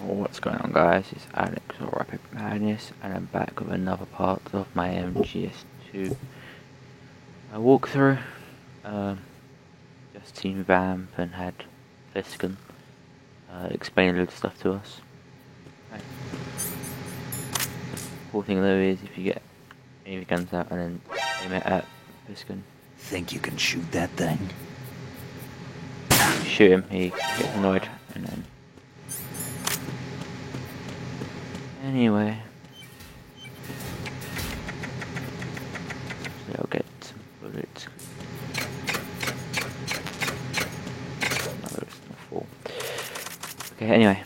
What's going on, guys? It's Alex or Rapid Madness, and I'm back with another part of my MGS2 walkthrough. Just seen Vamp and had Fiskin explain a little stuff to us. Right. Cool thing though is if you get any of the guns out and then aim it at Fiskin. Think you can shoot that thing? Shoot him, he gets annoyed, and then anyway, so I'll get some bullets. No, it's not full. Okay, anyway.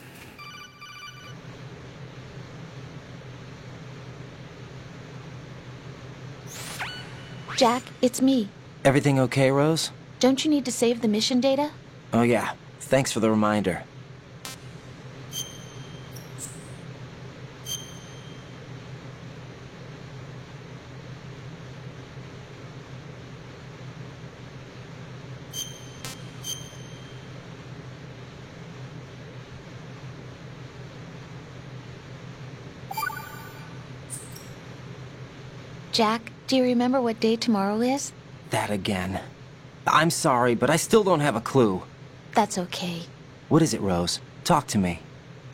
Jack, it's me. Everything okay, Rose? Don't you need to save the mission data? Oh yeah, thanks for the reminder. Jack, do you remember what day tomorrow is? That again. I'm sorry, but I still don't have a clue. That's okay. What is it, Rose? Talk to me.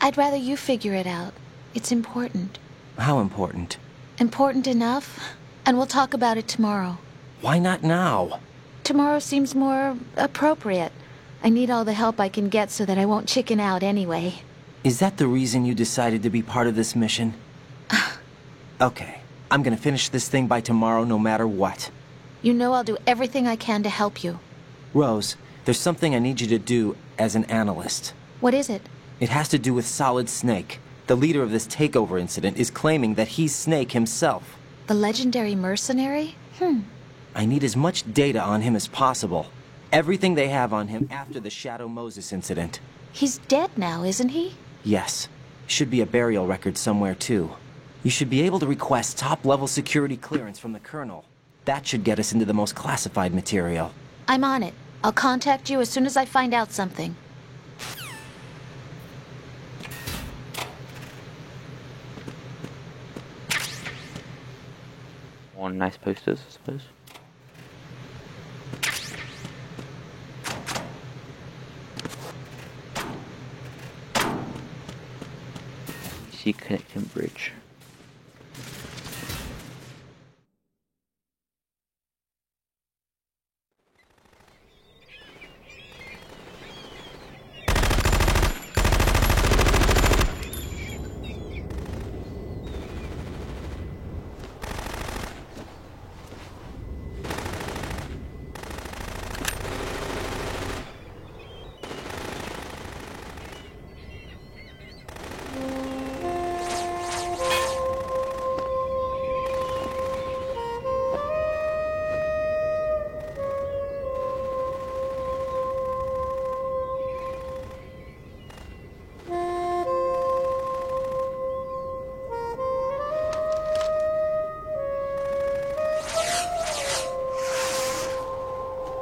I'd rather you figure it out. It's important. How important? Important enough? And we'll talk about it tomorrow. Why not now? Tomorrow seems more appropriate. I need all the help I can get so that I won't chicken out anyway. Is that the reason you decided to be part of this mission? Okay, I'm gonna finish this thing by tomorrow no matter what. You know I'll do everything I can to help you. Rose, there's something I need you to do as an analyst. What is it? It has to do with Solid Snake. The leader of this takeover incident is claiming that he's Snake himself. The legendary mercenary? I need as much data on him as possible. Everything they have on him after the Shadow Moses incident. He's dead now, isn't he? Yes. Should be a burial record somewhere, too. You should be able to request top-level security clearance from the Colonel. That should get us into the most classified material. I'm on it. I'll contact you as soon as I find out something. More nice posters, I suppose. See connecting bridge.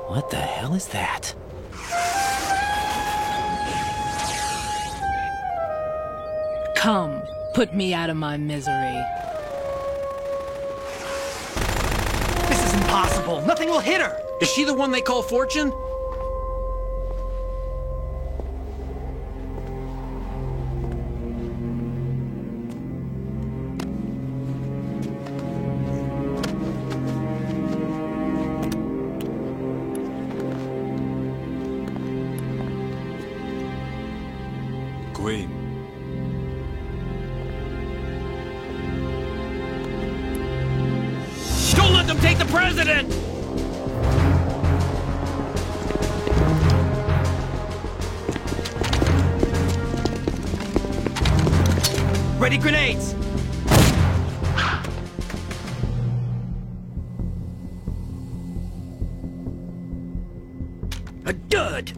What the hell is that? Come, put me out of my misery. This is impossible. Nothing will hit her. Is she the one they call Fortune? Queen. Don't let them take the president! Ready grenades! A dud!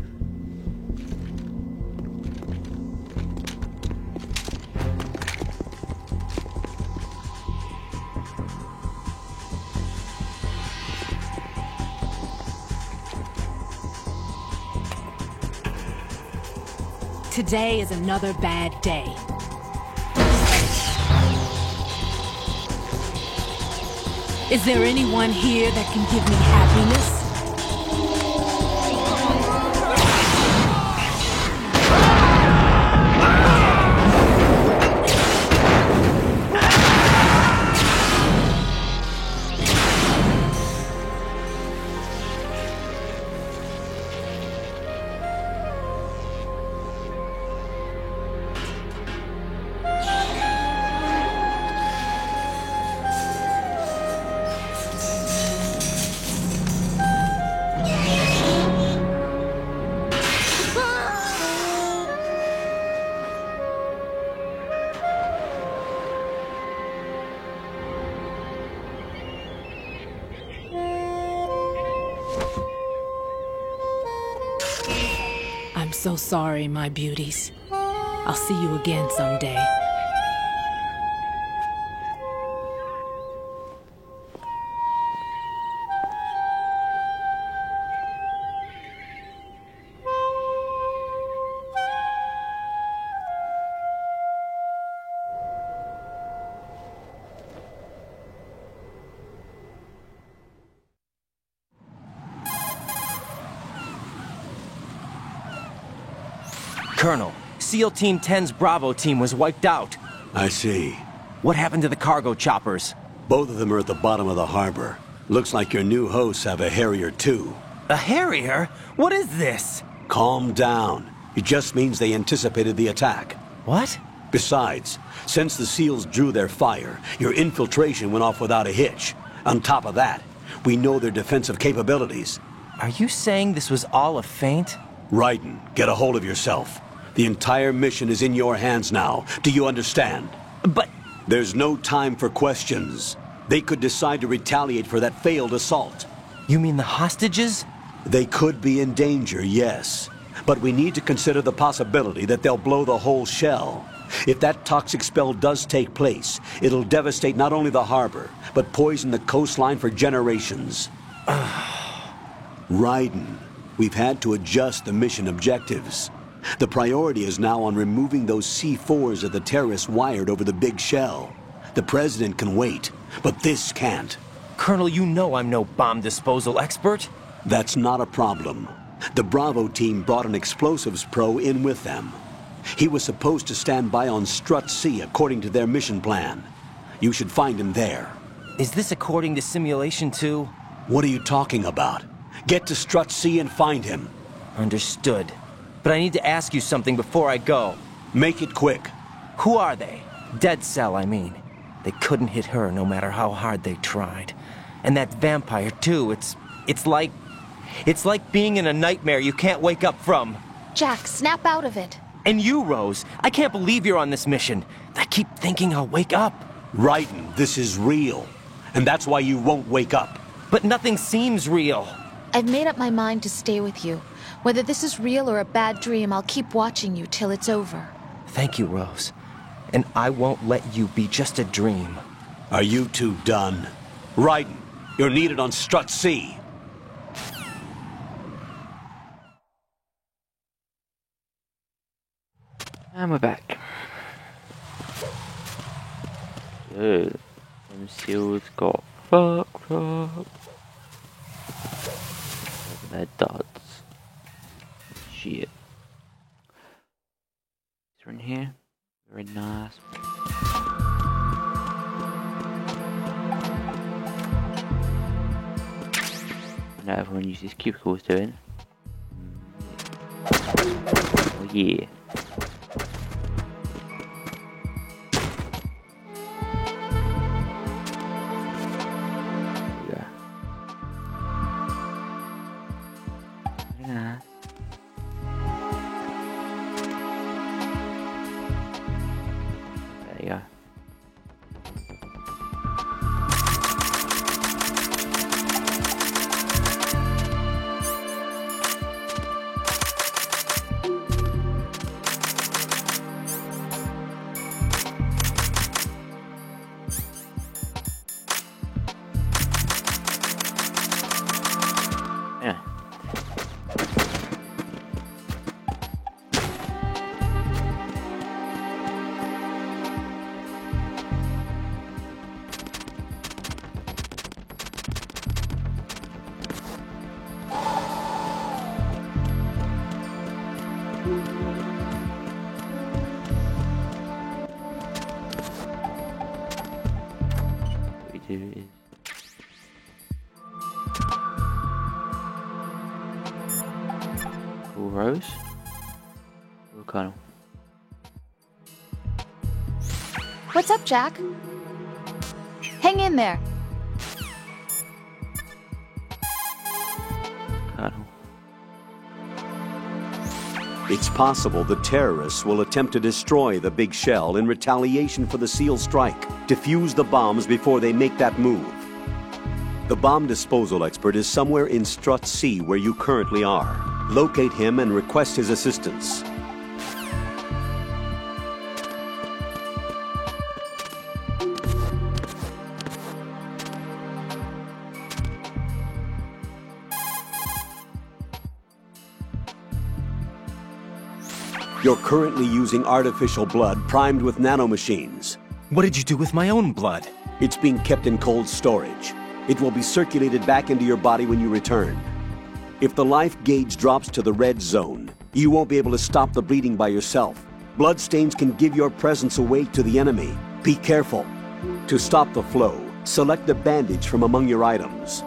Today is another bad day. Is there anyone here that can give me happiness? I'm so sorry, my beauties. I'll see you again someday. Colonel, SEAL Team 10's Bravo team was wiped out. I see. What happened to the cargo choppers? Both of them are at the bottom of the harbor. Looks like your new hosts have a Harrier too. A Harrier? What is this? Calm down. It just means they anticipated the attack. What? Besides, since the SEALs drew their fire, your infiltration went off without a hitch. On top of that, we know their defensive capabilities. Are you saying this was all a feint? Raiden, get a hold of yourself. The entire mission is in your hands now. Do you understand? But... There's no time for questions. They could decide to retaliate for that failed assault. You mean the hostages? They could be in danger, yes. But we need to consider the possibility that they'll blow the whole shell. If that toxic spell does take place, it'll devastate not only the harbor, but poison the coastline for generations. Raiden, we've had to adjust the mission objectives. The priority is now on removing those C4s that the terrorists wired over the big shell. The President can wait, but this can't. Colonel, you know I'm no bomb disposal expert. That's not a problem. The Bravo team brought an explosives pro in with them. He was supposed to stand by on Strut C according to their mission plan. You should find him there. Is this according to Simulation 2? What are you talking about? Get to Strut C and find him. Understood. But I need to ask you something before I go. Make it quick. Who are they? Dead Cell, I mean. They couldn't hit her no matter how hard they tried. And that vampire, too, it's like being in a nightmare you can't wake up from. Jack, snap out of it. And you, Rose, I can't believe you're on this mission. I keep thinking I'll wake up. Raiden, this is real. And that's why you won't wake up. But nothing seems real. I've made up my mind to stay with you. Whether this is real or a bad dream, I'll keep watching you till it's over. Thank you, Rose. And I won't let you be just a dream. Are you two done? Raiden, you're needed on Strut C. And we're back. So, them SEALs got fucked up. They're duds. Shit. They're in here. Very nice. I know everyone uses cubicles doing. Oh yeah. What we do is call Rose. Or Colonel. What's up, Jack? Hang in there. Colonel. It's possible the terrorists will attempt to destroy the big shell in retaliation for the SEAL strike. Defuse the bombs before they make that move. The bomb disposal expert is somewhere in Strut C where you currently are. Locate him and request his assistance. You're currently using artificial blood primed with nanomachines. What did you do with my own blood? It's being kept in cold storage. It will be circulated back into your body when you return. If the life gauge drops to the red zone, you won't be able to stop the bleeding by yourself. Bloodstains can give your presence away to the enemy. Be careful. To stop the flow, select a bandage from among your items.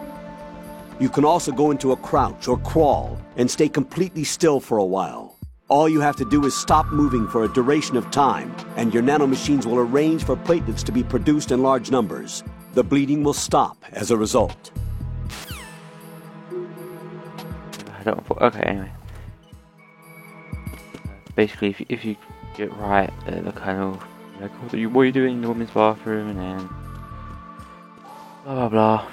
You can also go into a crouch or crawl and stay completely still for a while. All you have to do is stop moving for a duration of time, and your nanomachines will arrange for platelets to be produced in large numbers. The bleeding will stop as a result. I don't. Okay, anyway. Basically, if you get right, the Colonel, like, what are you doing in the women's bathroom, and then blah blah blah.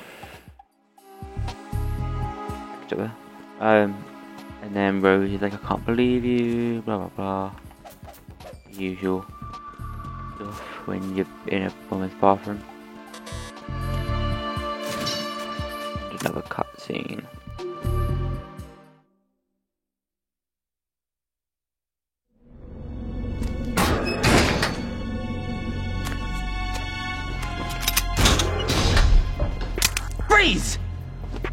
And then Rose is like, I can't believe you, blah blah blah. The usual stuff when you're in a woman's bathroom. Another cutscene. Freeze!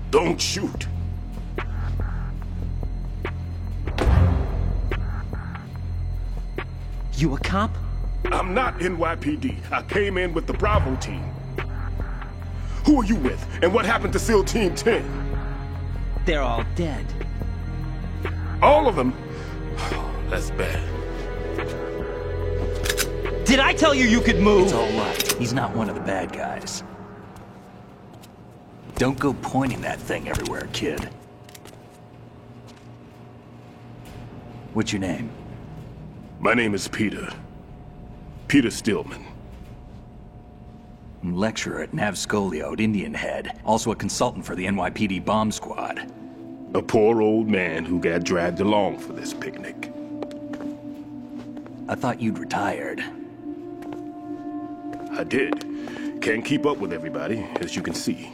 Don't shoot. You a cop? I'm not NYPD. I came in with the Bravo team. Who are you with? And what happened to SEAL Team 10? They're all dead. All of them? Oh, that's bad. Did I tell you you could move? It's all right. He's not one of the bad guys. Don't go pointing that thing everywhere, kid. What's your name? My name is Peter. Peter Stillman. Lecturer at Navscolio at Indian Head. Also a consultant for the NYPD bomb squad. A poor old man who got dragged along for this picnic. I thought you'd retired. I did. Can't keep up with everybody, as you can see.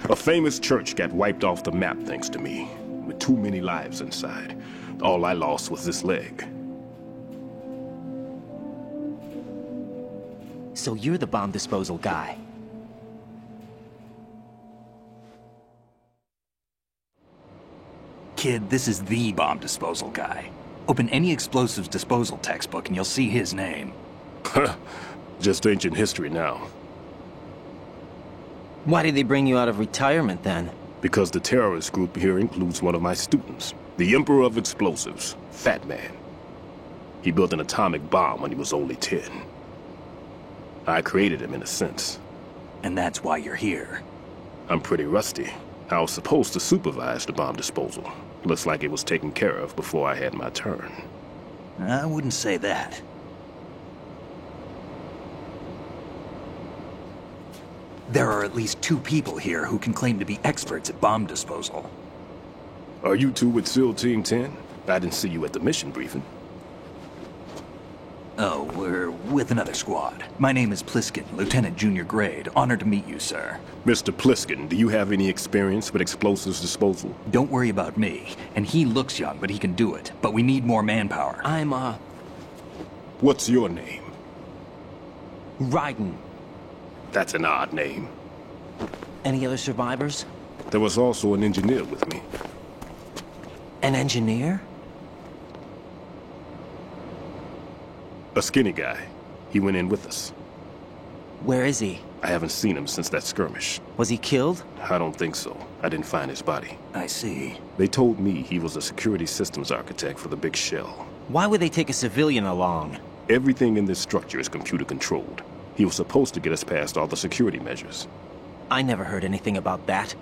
A famous church got wiped off the map thanks to me, with too many lives inside. All I lost was this leg. So you're the bomb disposal guy. Kid, this is the bomb disposal guy. Open any explosives disposal textbook and you'll see his name. Just ancient history now. Why did they bring you out of retirement then? Because the terrorist group here includes one of my students, the Emperor of Explosives, Fat Man. He built an atomic bomb when he was only 10. I created him in a sense. And that's why you're here. I'm pretty rusty. I was supposed to supervise the bomb disposal. Looks like it was taken care of before I had my turn. I wouldn't say that. There are at least 2 people here who can claim to be experts at bomb disposal. Are you two with SEAL Team 10? I didn't see you at the mission briefing. Oh, we're with another squad. My name is Pliskin, Lieutenant Junior Grade. Honored to meet you, sir. Mr. Pliskin, do you have any experience with explosives disposal? Don't worry about me. And he looks young, but he can do it. But we need more manpower. I'm, What's your name? Raiden. That's an odd name. Any other survivors? There was also an engineer with me. An engineer? A skinny guy. He went in with us. Where is he? I haven't seen him since that skirmish. Was he killed? I don't think so. I didn't find his body. I see. They told me he was a security systems architect for the big shell. Why would they take a civilian along? Everything in this structure is computer controlled. He was supposed to get us past all the security measures. I never heard anything about that.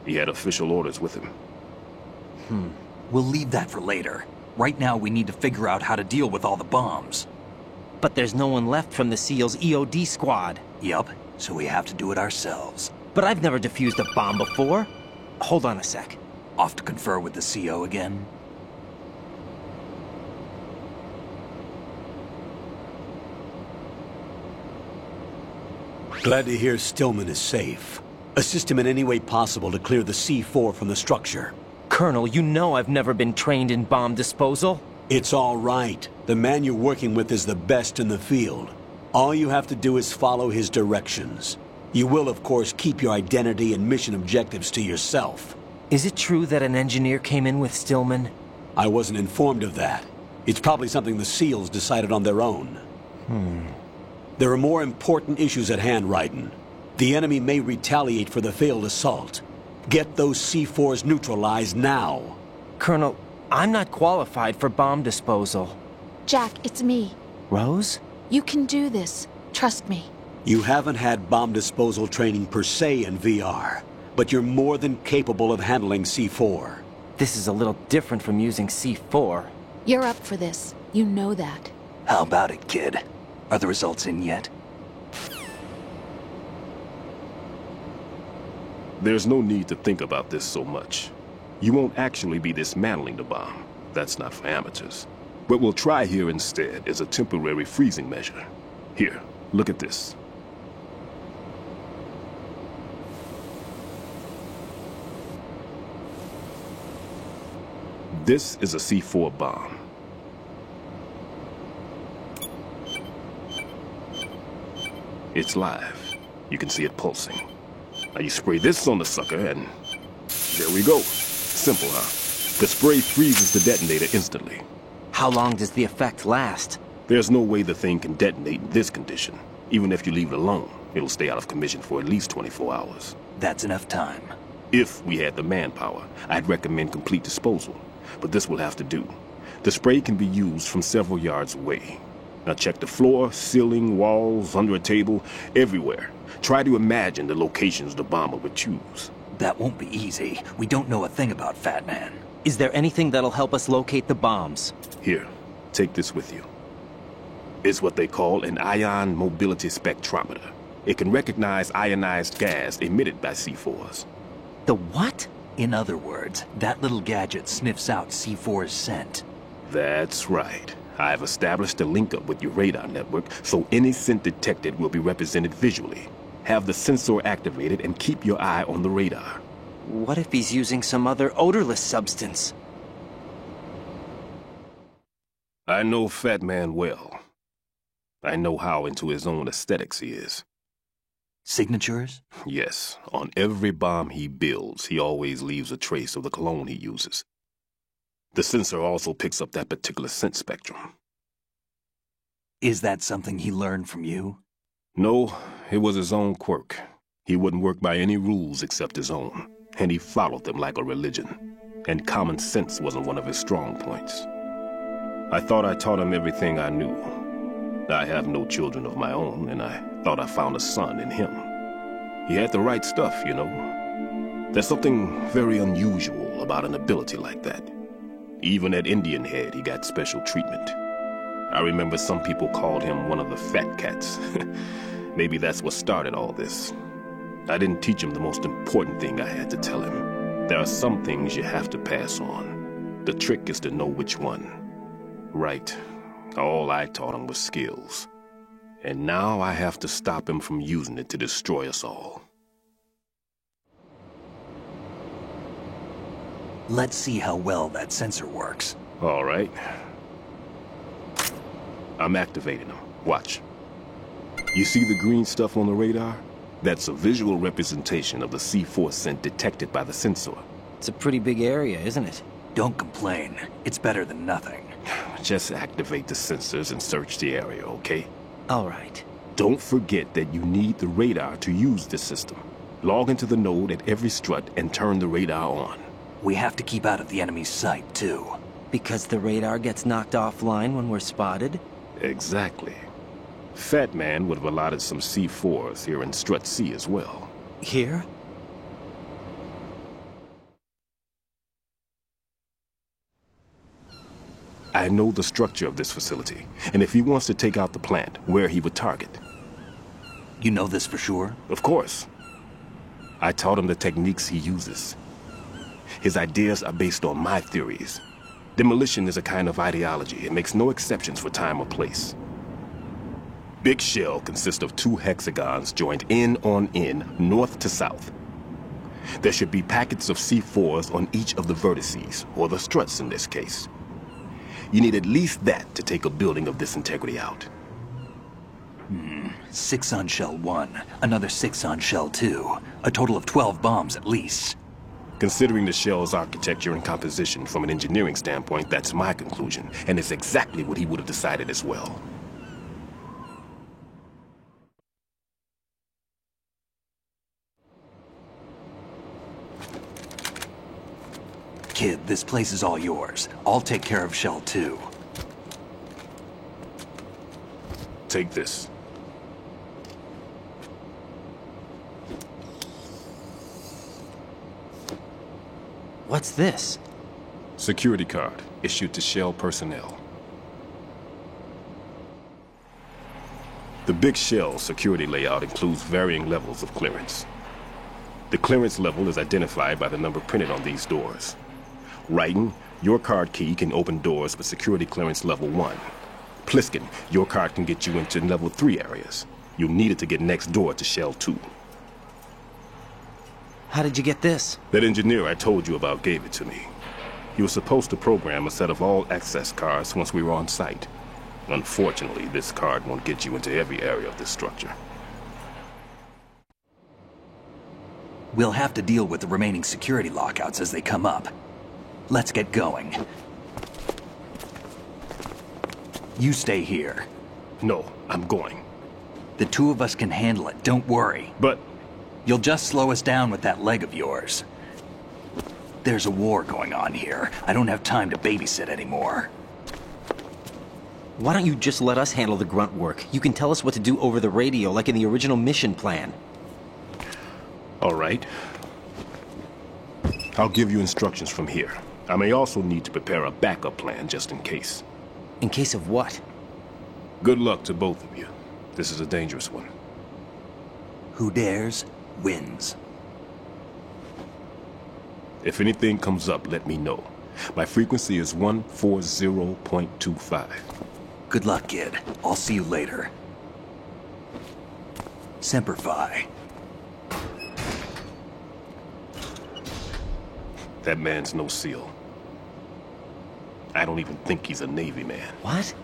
He had official orders with him. We'll leave that for later. Right now, we need to figure out how to deal with all the bombs. But there's no one left from the SEAL's EOD squad. Yup, so we have to do it ourselves. But I've never defused a bomb before. Hold on a sec. Off to confer with the CO again? Glad to hear Stillman is safe. Assist him in any way possible to clear the C4 from the structure. Colonel, you know I've never been trained in bomb disposal. It's all right. The man you're working with is the best in the field. All you have to do is follow his directions. You will, of course, keep your identity and mission objectives to yourself. Is it true that an engineer came in with Stillman? I wasn't informed of that. It's probably something the SEALs decided on their own. There are more important issues at hand, Raiden. The enemy may retaliate for the failed assault. Get those C4s neutralized now. Colonel, I'm not qualified for bomb disposal. Jack, it's me. Rose? You can do this. Trust me. You haven't had bomb disposal training per se in VR, but you're more than capable of handling C4. This is a little different from using C4. You're up for this. You know that. How about it, kid? Are the results in yet? There's no need to think about this so much. You won't actually be dismantling the bomb. That's not for amateurs. What we'll try here instead is a temporary freezing measure. Here, look at this. This is a C4 bomb. It's live. You can see it pulsing. Now you spray this on the sucker and there we go. Simple, huh? The spray freezes the detonator instantly. How long does the effect last? There's no way the thing can detonate in this condition. Even if you leave it alone, it'll stay out of commission for at least 24 hours. That's enough time. If we had the manpower, I'd recommend complete disposal. But this will have to do. The spray can be used from several yards away. Now check the floor, ceiling, walls, under a table, everywhere. Try to imagine the locations the bomber would choose. That won't be easy. We don't know a thing about Fat Man. Is there anything that'll help us locate the bombs? Here, take this with you. It's what they call an ion mobility spectrometer. It can recognize ionized gas emitted by C4s. The what? In other words, that little gadget sniffs out C4's scent. That's right. I've established a link up with your radar network, so any scent detected will be represented visually. Have the sensor activated and keep your eye on the radar. What if he's using some other odorless substance? I know Fat Man well. I know how into his own aesthetics he is. Signatures? Yes, on every bomb he builds, he always leaves a trace of the cologne he uses. The sensor also picks up that particular scent spectrum. Is that something he learned from you? No, it was his own quirk. He wouldn't work by any rules except his own, and he followed them like a religion. And common sense wasn't one of his strong points. I thought I taught him everything I knew. I have no children of my own, and I thought I found a son in him. He had the right stuff, you know. There's something very unusual about an ability like that. Even at Indian Head, he got special treatment. I remember some people called him one of the fat cats. Maybe that's what started all this. I didn't teach him the most important thing I had to tell him. There are some things you have to pass on. The trick is to know which one. Right. All I taught him was skills. And now I have to stop him from using it to destroy us all. Let's see how well that sensor works. All right. I'm activating them. Watch. You see the green stuff on the radar? That's a visual representation of the C4 scent detected by the sensor. It's a pretty big area, isn't it? Don't complain. It's better than nothing. just activate the sensors and search the area, okay? All right. Don't forget that you need the radar to use this system. Log into the node at every strut and turn the radar on. We have to keep out of the enemy's sight, too. Because the radar gets knocked offline when we're spotted? Exactly. Fat Man would have allotted some C4s here in Strut C as well. Here? I know the structure of this facility, and if he wants to take out the plant, where he would target. You know this for sure? Of course. I taught him the techniques he uses. His ideas are based on my theories. Demolition is a kind of ideology. It makes no exceptions for time or place. Big Shell consists of 2 hexagons joined end on end, north to south. There should be packets of C4s on each of the vertices, or the struts in this case. You need at least that to take a building of this integrity out. 6 on Shell 1, another 6 on Shell 2. A total of 12 bombs at least. Considering the shell's architecture and composition from an engineering standpoint, that's my conclusion, and it's exactly what he would have decided as well. Kid, this place is all yours. I'll take care of Shell 2. Take this. What's this? Security card, issued to Shell personnel. The Big Shell security layout includes varying levels of clearance. The clearance level is identified by the number printed on these doors. Raiden, your card key can open doors with security clearance level 1. Pliskin, your card can get you into level 3 areas. You'll need it to get next door to Shell 2. How did you get this? That engineer I told you about gave it to me. He was supposed to program a set of all-access cards once we were on site. Unfortunately, this card won't get you into every area of this structure. We'll have to deal with the remaining security lockouts as they come up. Let's get going. You stay here. No, I'm going. The 2 of us can handle it, don't worry. But You'll just slow us down with that leg of yours. There's a war going on here. I don't have time to babysit anymore. Why don't you just let us handle the grunt work? You can tell us what to do over the radio, like in the original mission plan. all right. I'll give you instructions from here. I may also need to prepare a backup plan just in case. In case of what? Good luck to both of you. This is a dangerous one. Who dares, wins. If anything comes up, let me know. My frequency is 140.25. Good luck, kid. I'll see you later. Semper Fi. That man's no SEAL. I don't even think he's a Navy man. What?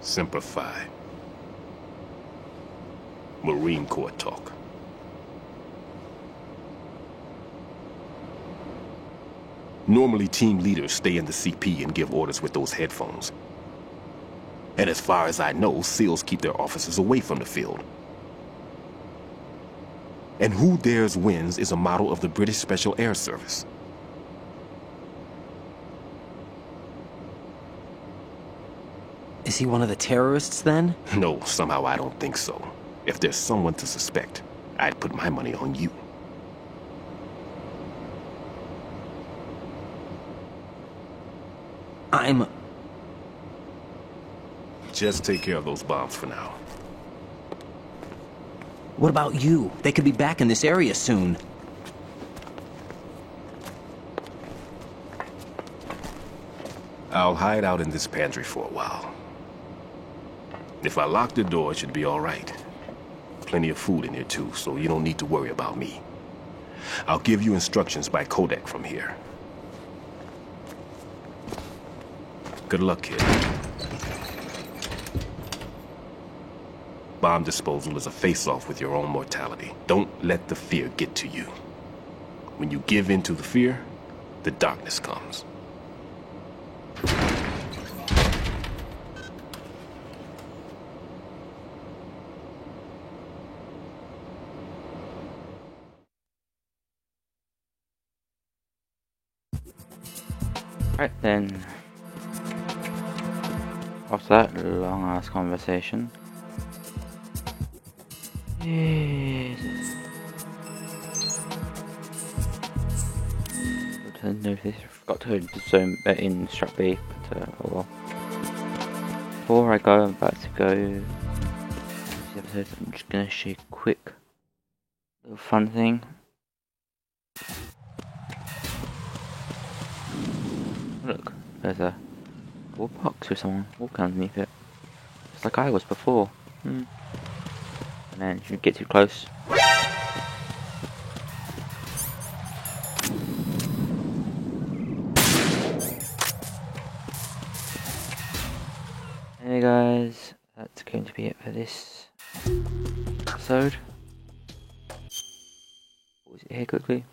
Semper Fi. Marine Corps talk. Normally, team leaders stay in the CP and give orders with those headphones. And as far as I know, SEALs keep their officers away from the field. And who dares wins is a model of the British Special Air Service. Is he one of the terrorists, then? No, somehow I don't think so. If there's someone to suspect, I'd put my money on you. Just take care of those bombs for now. What about you? They could be back in this area soon. I'll hide out in this pantry for a while. If I lock the door, it should be all right. Plenty of food in here too, so you don't need to worry about me. I'll give you instructions by codec from here. Good luck, kid. Bomb disposal is a face-off with your own mortality. Don't let the fear get to you. When you give in to the fear, the darkness comes. Right then. After that long ass conversation. Jesus. I noticed I forgot to zoom in strap B, but oh well. Before I go, I'm about to go this episode, I'm just gonna show you a quick little fun thing. Look, there's a wall box with someone walking underneath it. Just like I was before. And then if you get too close. Hey guys, that's going to be it for this episode. Pause it here quickly.